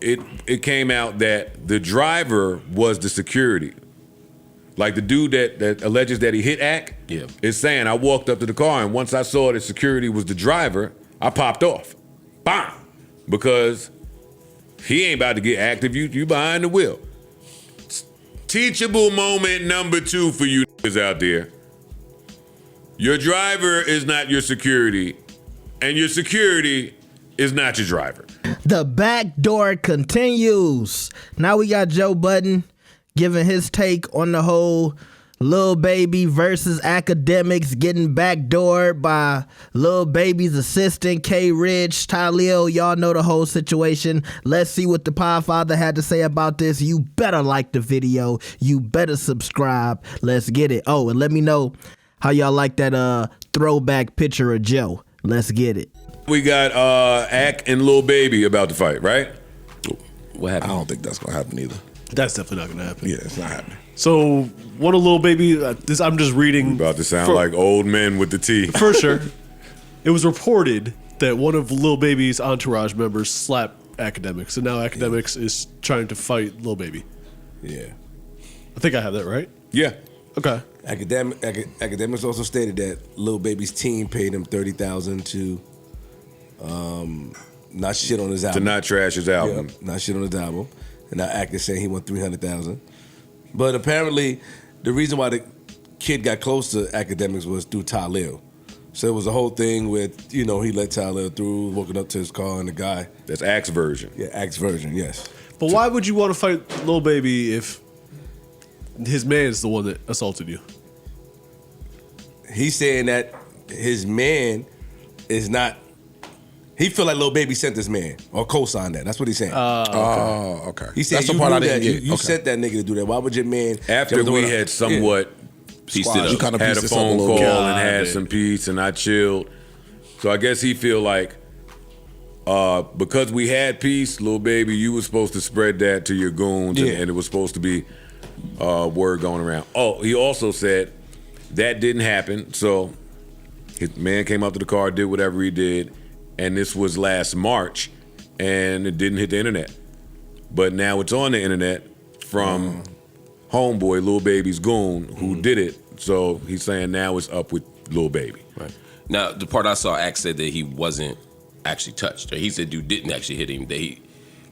it came out that the driver was the security. Like the dude that alleges that he hit Ak is saying, I walked up to the car and once I saw that security was the driver, I popped off. Bam! Because he ain't about to get active. You behind the wheel. Teachable moment number 2 for you niggas out there. Your driver is not your security, and your security is not your driver. The backdoor continues. Now we got Joe Budden giving his take on the whole Lil Baby versus Akademiks getting backdoored by Lil Baby's assistant, K. Rich, Tylil. Y'all know the whole situation. Let's see what the Podfather had to say about this. You better like the video. You better subscribe. Let's get it. Oh, and let me know how y'all like that throwback picture of Joe. Let's get it. We got Ak and Lil Baby about to fight, right? What happened? I don't think that's gonna happen either. That's definitely not gonna happen. Yeah, it's not happening. So one of Lil Baby, I'm just reading. About to sound like old men with the tea. For sure. It was reported that one of Lil Baby's Entourage members slapped Akademiks, and now Akademiks is trying to fight Lil Baby. Yeah. I think I have that right. Yeah. Okay. Akademiks also stated that Lil Baby's team paid him $30,000 to not shit on his album. To not trash his album. Yeah, not shit on his album. And now Ak is saying he won $300,000. But apparently, the reason why the kid got close to Akademiks was through Tylil. So it was a whole thing with, he let Tylil through, walking up to his car, and the guy. That's Ak's version. Yeah, Ak's version, yes. But why would you want to fight Lil Baby if his man's the one that assaulted you? He's saying that his man is not. He feel like Lil Baby sent this man or co-signed that. That's what he's saying. Okay. He said that's the part I didn't get. You sent that nigga to do that. Why would your man? After we had somewhat pieced it up, you kind of had a pieced it up phone a little call bit. and had some peace, and I chilled. So I guess he feel like because we had peace, Lil Baby, you were supposed to spread that to your goons, and it was supposed to be word going around. Oh, he also said that didn't happen. So his man came out to the car, did whatever he did. And this was last March, and it didn't hit the internet. But now it's on the internet from homeboy Lil Baby's goon who did it. So he's saying now it's up with Lil Baby. Right. Now, the part I saw, Ak said that he wasn't actually touched. Or he said dude didn't actually hit him.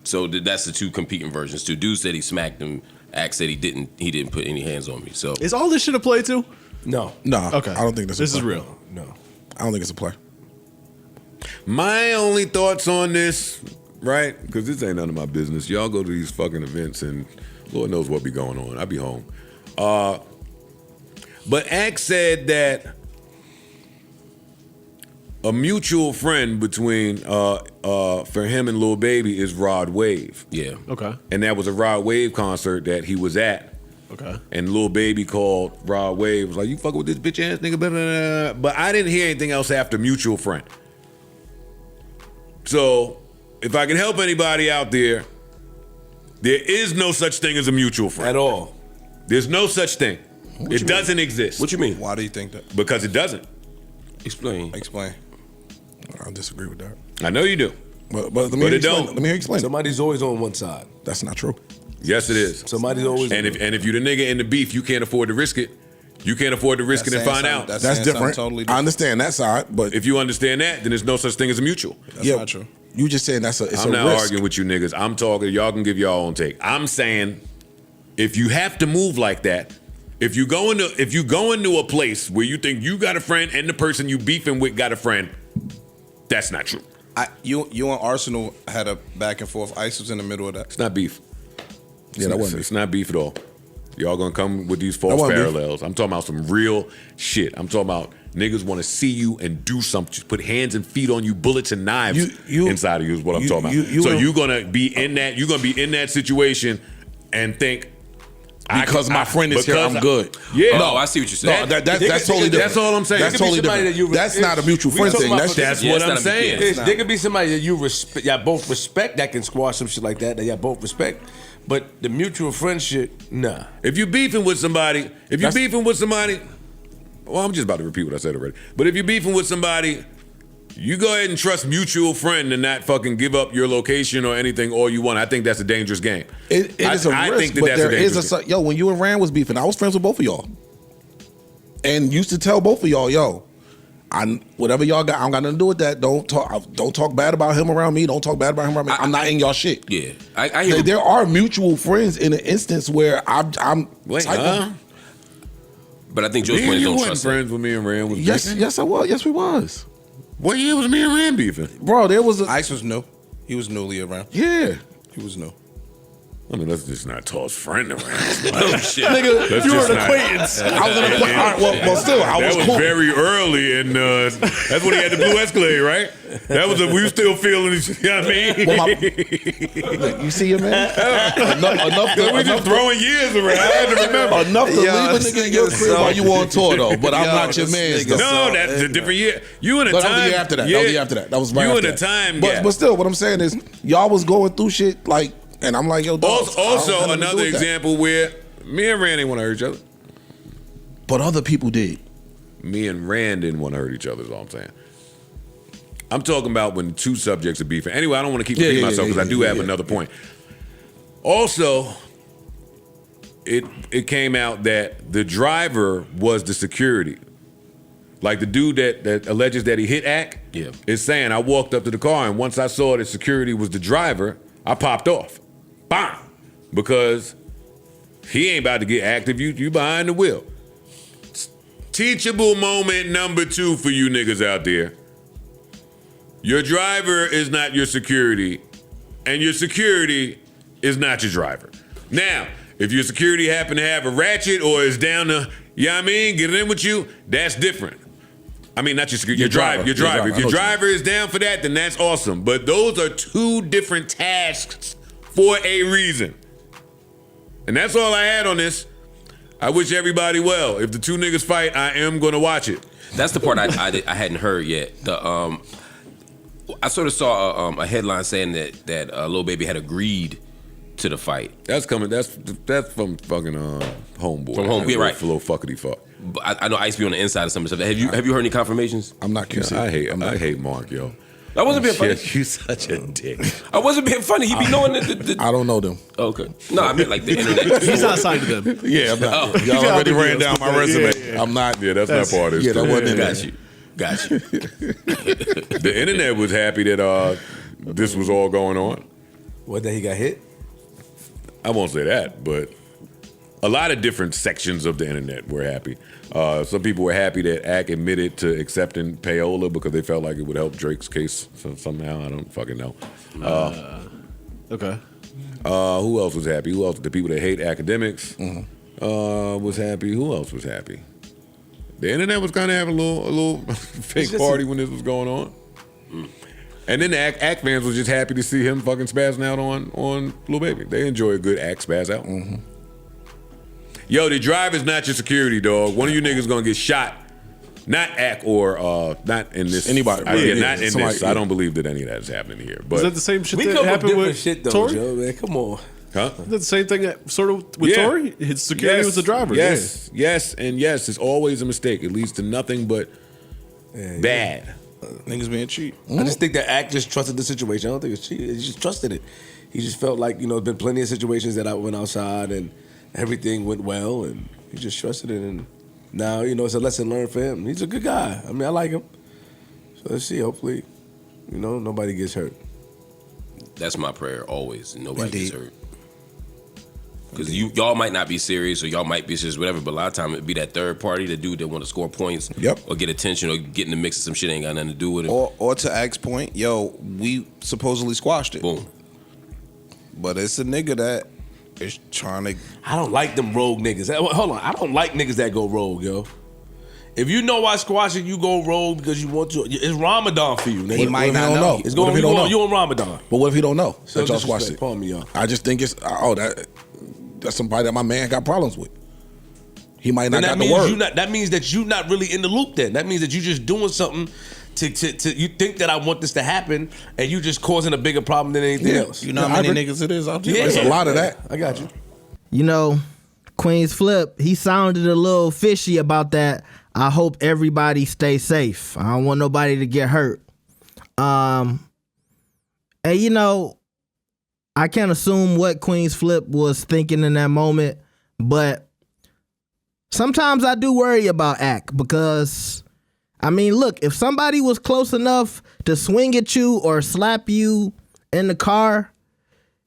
So that's the two competing versions. Two dudes said he smacked him. Ak said he didn't put any hands on me. So is all this shit a play too? No. Okay. I don't think this is real. No. I don't think it's a play. My only thoughts on this, right? Because this ain't none of my business. Y'all go to these fucking events and Lord knows what be going on. I be home. But Ak said that a mutual friend between for him and Lil Baby is Rod Wave. Yeah. Okay. And that was a Rod Wave concert that he was at. Okay. And Lil Baby called Rod Wave, was like, you fucking with this bitch ass nigga, blah, blah, blah. But I didn't hear anything else after mutual friend. So if I can help anybody out there is no such thing as a mutual friend. At all. There's no such thing. It doesn't exist. What you mean? Why do you think that? Because it doesn't. Explain. I disagree with that. I know you do. But let me hear you explain. Let me hear you explain. Somebody's always on one side. That's not true. Yes, it is. Somebody's always. And if you're the nigga in the beef, you can't afford to risk it. You can't afford to risk it and find out. That's different. Totally different. I understand that side, but if you understand that, then there's no such thing as a mutual. That's not true. You just saying it's a risk. I'm not arguing with you niggas. I'm talking. Y'all can give y'all own take. I'm saying if you have to move like that, if you go into a place where you think you got a friend and the person you beefing with got a friend, that's not true. You and Arsenal had a back and forth. Ice was in the middle of that. It's not beef. That wasn't. It's not beef at all. Y'all gonna come with these false parallels. I'm talking about some real shit. I'm talking about niggas want to see you and do something. Just put hands and feet on you, bullets and knives inside of you is what I'm talking about. You're gonna be in that. You're gonna be in that situation and think because my friend is here, I'm good. Yeah. No, I see what you're saying. No, that's totally different. That's all I'm saying. That's totally different. That's not a mutual friend thing. That's what I'm saying. There could be somebody that you respect. Y'all both respect that can squash some shit like that. That y'all both respect. But the mutual friend shit, nah. If you're beefing with somebody, well, I'm just about to repeat what I said already. But if you're beefing with somebody, You go ahead and trust mutual friend and not fucking give up your location or anything all you want. I think that's a dangerous game. It is a risk, think that but that's there a is dangerous game. Yo, when you and Rand was beefing, I was friends with both of y'all. And used to tell both of y'all, yo, whatever y'all got, I don't got nothing to do with that. Don't talk bad about him around me. Don't talk bad about him around me. I'm not in y'all shit. Yeah. I hear there are mutual friends in an instance where I'm Wait, but I think Joe's point is you don't wasn't trust friends with me and Rand was Yes, beefing? yes, I was. Yes, we was. What year was me and Rand beefing? Bro, there was a... Ice was new. He was newly around. Yeah. He was new. I mean, let's just not toss friend around. oh shit. Nigga, Let's you were just an not- acquaintance. I was in a... All right, well, still, I That was was cool. very early, and that's when he had the blue Escalade, right? That was we were still feeling it. You know what I mean? Look, you see your man? enough we just throwing years around. I had to remember. Enough to Yo, leave a this nigga in nigga your is crib so- while you on tour, though. But I'm Yo, not your this man. nigga No, that's a different year. You in a But that was time. the year after that. That was the year after that. That was right You after in a that. time But, gap. but still, what I'm saying is, y'all was going through shit like, and I'm like, yo, dog. Also, another example where me and Rand didn't want to hurt each other. But other people did. Me and Rand didn't want to hurt each other, is all I'm saying. I'm talking about when two subjects are beefing. Anyway, I don't want to keep repeating myself because I do have another point. Also, it came out that the driver was the security. Like the dude that alleges that he hit Ak is saying, I walked up to the car and once I saw that security was the driver, I popped off. Bam! Because he ain't about to get active. You behind the wheel. Teachable moment number 2 for you niggas out there. Your driver is not your security, and your security is not your driver. Now, if your security happen to have a ratchet or is down to, you know what I mean, get in with you, that's different. I mean, not your security, your driver. If your driver is down for that, then that's awesome. But those are 2 different tasks for a reason. And that's all I had on this. I wish everybody well. If the 2 niggas fight, I am gonna watch it. That's the part I hadn't heard yet. I sort of saw a headline saying that Lil Baby had agreed to the fight. That's coming. That's from fucking Homeboy. From Homeboy, right? For little fuckity fuck. But I know Ice be on the inside of some of the stuff. Have you heard any confirmations? I'm not QC. I hate Mark, yo. I wasn't being funny. You such a dick. I wasn't being funny. He be knowing the I don't know them. okay. No, I meant like the internet. He's not signed to them. Yeah, I'm not. Oh. Y'all already ran down my resume. Yeah. I'm not. Yeah, that's not part of it. Yeah, that wasn't in there. Got you. The internet was happy that this was all going on. What, that he got hit? I won't say that, but a lot of different sections of the internet were happy. Some people were happy that Ak admitted to accepting payola because they felt like it would help Drake's case somehow. I don't fucking know. Okay. Who else was happy? Who else? The people that hate Akademiks was happy. Who else was happy? The internet was kind of having a little fake party when this was going on. And then the Ak fans was just happy to see him fucking spazzing out on Lil Baby. They enjoy a good Ak spaz out. Yo, the driver's not your security, dog. One of you niggas gonna get shot. Not Ak or not in this. Anybody. Not in Somebody, this. I don't believe that any of that is happening here. But Is that the same shit We that come with happened different with shit though, Tory? Joe, man. Come on. huh? Is that the same thing that sort of with Yeah. Tory? His security was the driver. Yes, yes, and yes. It's always a mistake. It leads to nothing but bad. Niggas being cheap. I just think that Ak just trusted the situation. I don't think it's cheating. He just trusted it. He just felt like, there's been plenty of situations that I went outside and everything went well, and he just trusted it. And now, it's a lesson learned for him. He's a good guy. I mean, I like him. So let's see. Hopefully, nobody gets hurt. That's my prayer always. Nobody gets Indeed. hurt. Because y'all might not be serious or y'all might be serious, whatever, but a lot of time it'd be that third party, the dude that want to score points or get attention or get in the mix of some shit that ain't got nothing to do with it. Or to Ak's point, we supposedly squashed it. Boom. But it's a nigga that is trying to. I don't like them rogue niggas. Hold on. I don't like niggas that go rogue, yo. If you know why squashing, you go rogue because you want to. It's Ramadan for you, nigga. He might not don't know. know. It's What going. if he don't know? You on Ramadan? But what if he don't know So that y'all squashed disrespect. it? Pardon me, y'all. I just think it's that's somebody that my man got problems with. He might not Then got the word. that means that you not really in the loop. Then that means that you just doing something to you think that I want this to happen, and you just causing a bigger problem than anything else. You know how many niggas it is out there? Yeah. There's a lot of that. I got you. Queenzflip, he sounded a little fishy about that. I hope everybody stay safe. I don't want nobody to get hurt. And you know, I can't assume what Queenzflip was thinking in that moment, but sometimes I do worry about Ak because, I mean, look, if somebody was close enough to swing at you or slap you in the car,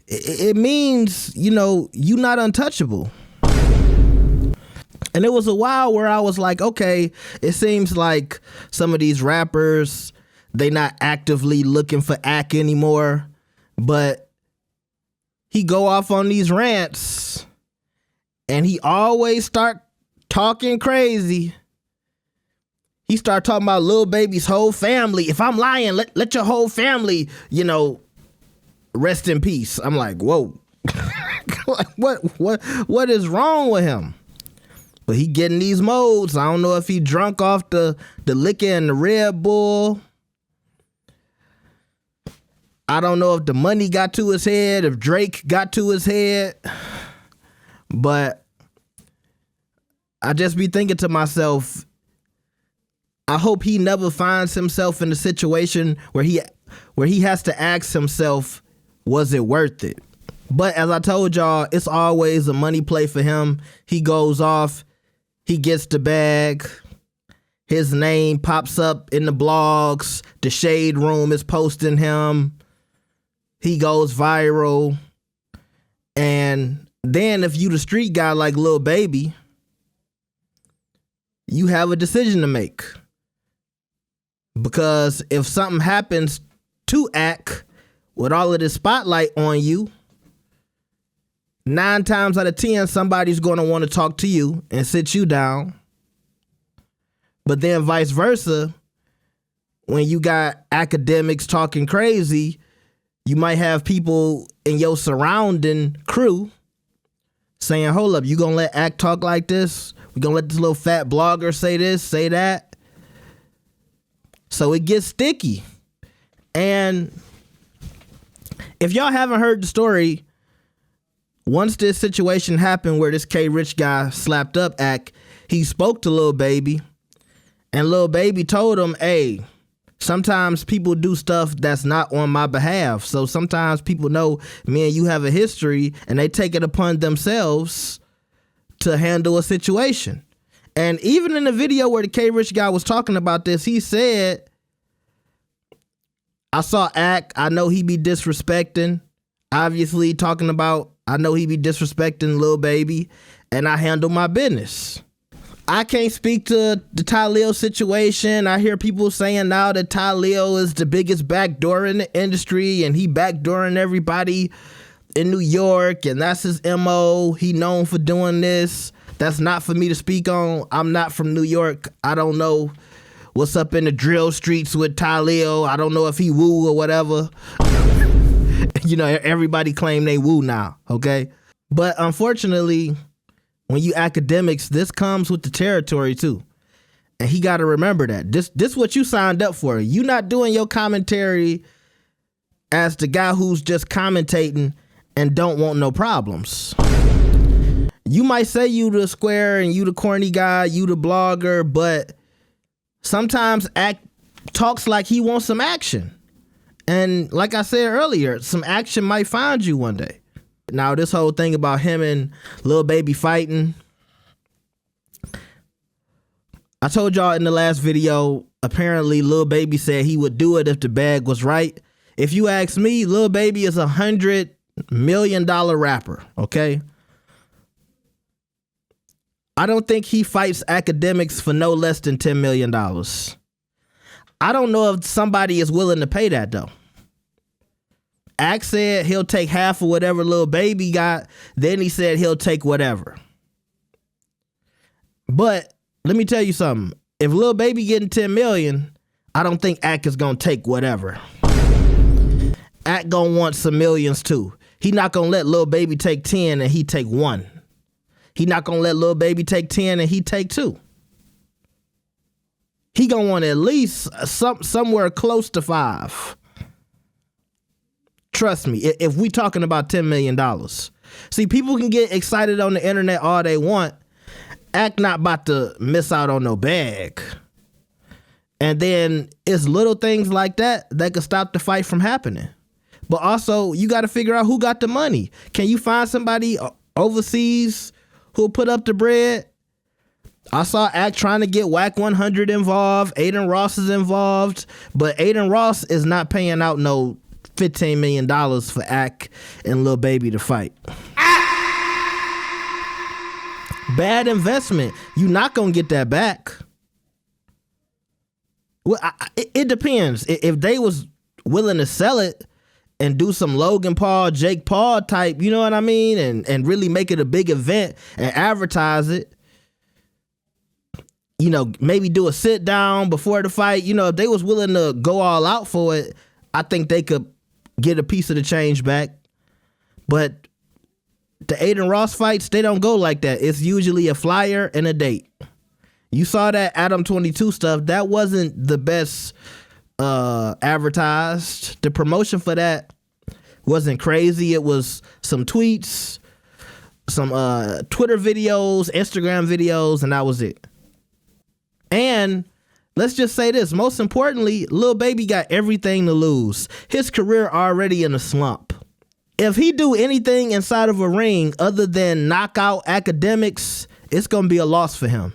it means, you know, you not untouchable. And it was a while where I was like, okay, it seems like some of these rappers, they not actively looking for Ak anymore, but he go off on these rants and he always start talking crazy. He start talking about Lil Baby's whole family. If I'm lying, let your whole family, you know, rest in peace. I'm like, whoa. what is wrong with him? But he getting these modes. I don't know if he drunk off the liquor and the Red Bull. I don't know if the money got to his head, if Drake got to his head. But I just be thinking to myself, I hope he never finds himself in a situation where he has to ask himself, was it worth it? But as I told y'all, it's always a money play for him. He goes off, he gets the bag, his name pops up in the blogs, the Shade Room is posting him, he goes viral. And then if you the street guy like Lil Baby, you have a decision to make. Because if something happens to Ak with all of this spotlight on you, 9 times out of 10, somebody's going to want to talk to you and sit you down. But then vice versa, when you got Akademiks talking crazy, you might have people in your surrounding crew saying, hold up, you going to let Ak talk like this? We going to let this little fat blogger say this, say that? So it gets sticky. And if y'all haven't heard the story, once this situation happened where this K-Rich guy slapped up Ak, he spoke to Lil Baby, and Lil Baby told him, hey, sometimes people do stuff that's not on my behalf. So sometimes people know me and you have a history, and they take it upon themselves to handle a situation. And even in the video where the K-Rich guy was talking about this, he said, I saw Ak, I know he be disrespecting, obviously talking about, I know he be disrespecting Lil Baby, and I handle my business. I can't speak to the Tylil situation. I hear people saying now that Tylil is the biggest backdoor in the industry, and he backdooring everybody in New York, and that's his MO. He known for doing this. That's not for me to speak on. I'm not from New York. I don't know what's up in the drill streets with Tylil. I don't know if he woo or whatever. You know, everybody claim they woo now, okay? But unfortunately, when you Akademiks, this comes with the territory too. And he got to remember that. This what you signed up for. You not doing your commentary as the guy who's just commentating and don't want no problems. You might say you the square and you the corny guy, you the blogger, but sometimes Ak talks like he wants some action. And like I said earlier, some action might find you one day. Now, this whole thing about him and Lil Baby fighting, I told y'all in the last video, apparently Lil Baby said he would do it if the bag was right. If you ask me, Lil Baby is $100 million rapper, okay? I don't think he fights Akademiks for no less than $10 million. I don't know if somebody is willing to pay that though. Ak said he'll take half of whatever Lil Baby got. Then he said he'll take whatever. But let me tell you something. If Lil Baby getting 10 million, I don't think Ak is gonna take whatever. Ak gonna want some millions too. He not gonna let Lil Baby take 10 and he take 1. He not gonna let Lil Baby take 10 and he take 2. He gonna want at least somewhere close to 5. Trust me, if we talking about $10 million. See, people can get excited on the internet all they want. Ak not about to miss out on no bag. And then it's little things like that could stop the fight from happening. But also, you got to figure out who got the money. Can you find somebody overseas who'll put up the bread? I saw Act trying to get Whack 100 involved. Aiden Ross is involved. But Aiden Ross is not paying out no $15 million for Act and Lil Baby to fight. Bad investment. You're not going to get that back. Well, it depends. If they was willing to sell it and do some Logan Paul, Jake Paul type, you know what I mean? And really make it a big event and advertise it. You know, maybe do a sit down before the fight. You know, if they was willing to go all out for it, I think they could get a piece of the change back. But the Aiden Ross fights, they don't go like that. It's usually a flyer and a date. You saw that Adam 22 stuff. That wasn't the best advertised. The promotion for that wasn't crazy. It was some tweets, some Twitter videos, Instagram videos, and that was it. And let's just say this. Most importantly, Lil Baby got everything to lose. His career already in a slump. If he do anything inside of a ring other than knock out Akademiks, it's going to be a loss for him.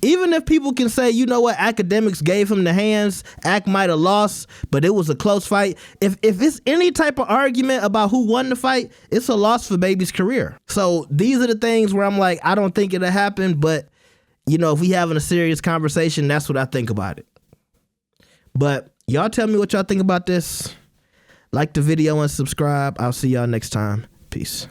Even if people can say, you know what, Akademiks gave him the hands, Ak might have lost, but it was a close fight. If it's any type of argument about who won the fight, it's a loss for Baby's career. So these are the things where I'm like, I don't think it'll happen, but you know, if we having a serious conversation, that's what I think about it. But y'all tell me what y'all think about this. Like the video and subscribe. I'll see y'all next time. Peace.